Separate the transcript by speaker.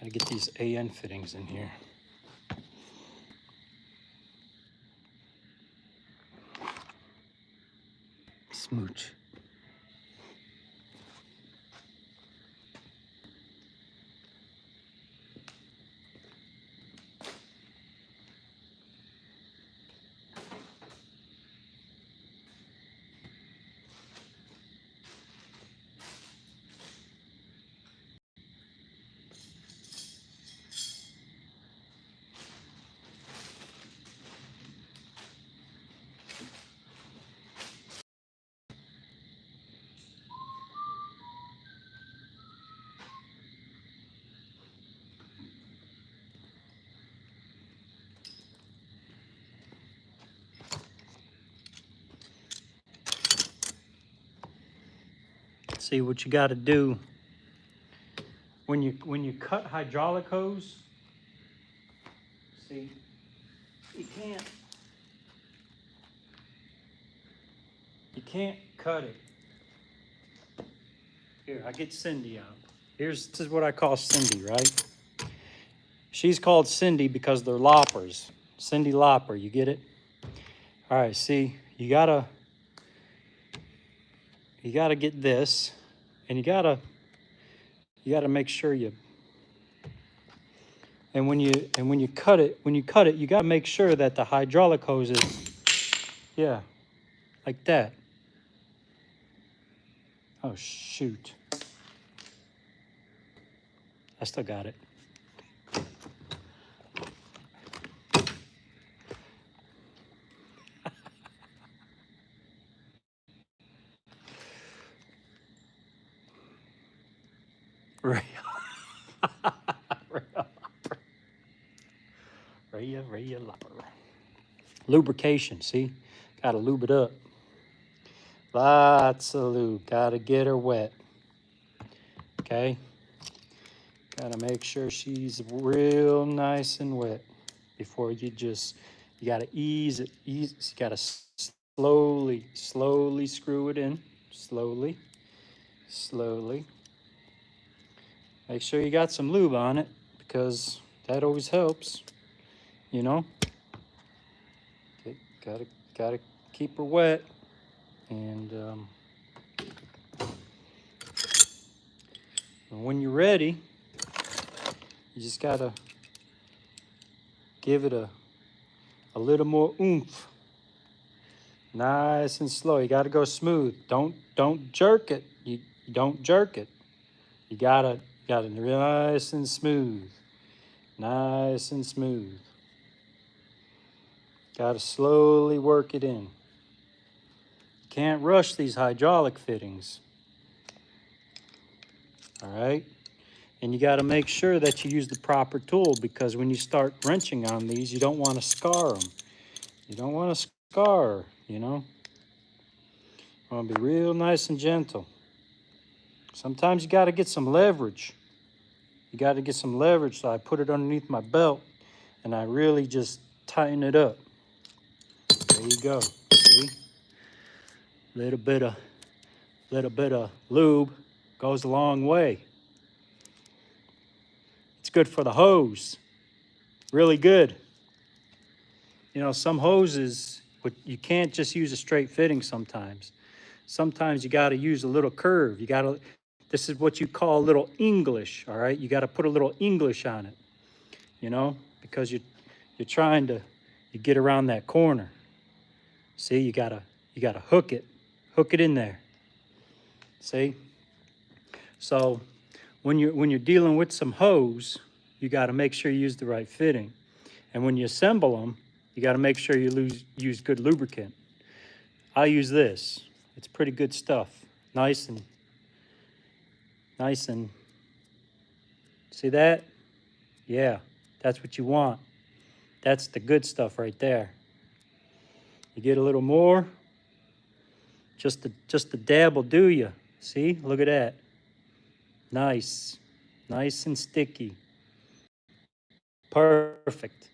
Speaker 1: Gotta get these AN fittings in here. Smooch. See what you got to do when you cut hydraulic hose. See, you can't cut it. Here, I get Cindy out. This is what I call Cindy, right? She's called Cindy because they're loppers. Cindy Lopper, you get it? All right, see, you gotta get this, and you gotta make sure you. And when you cut it, you gotta make sure that the hydraulic hose is, yeah, like that. Oh shoot! I still got it. Ray Lopper. Lubrication, see? Gotta lube it up. Lots of lube. Gotta get her wet. Okay? Gotta make sure she's real nice and wet before you gotta ease it. You gotta slowly screw it in. Slowly. Make sure you got some lube on it because that always helps, you know? Okay, gotta keep her wet. And when you're ready, you just gotta give it a little more oomph. Nice and slow. You gotta go smooth. Don't jerk it. You don't jerk it. You gotta nice and smooth. Nice and smooth. Gotta slowly work it in. Can't rush these hydraulic fittings. All right? And you got to make sure that you use the proper tool because when you start wrenching on these, you don't want to scar them. You don't want to scar, you know? You want to be real nice and gentle. Sometimes you got to get some leverage. You got to get some leverage, so I put it underneath my belt and I really just tighten it up. There you go. See? Little bit of lube goes a long way. It's good for the hose. Really good. You know, some hoses, you can't just use a straight fitting sometimes. Sometimes you got to use a little curve. This is what you call a little English, all right? You got to put a little English on it, you know, because you're trying to get around that corner. See, you got to hook it in there. See? So when you're dealing with some hose, you got to make sure you use the right fitting. And when you assemble them, you got to make sure you use good lubricant. I use this. It's pretty good stuff. Nice and see that? Yeah, that's what you want. That's the good stuff right there. You get a little more, just a dab will do you. See, look at that. Nice and sticky. Perfect.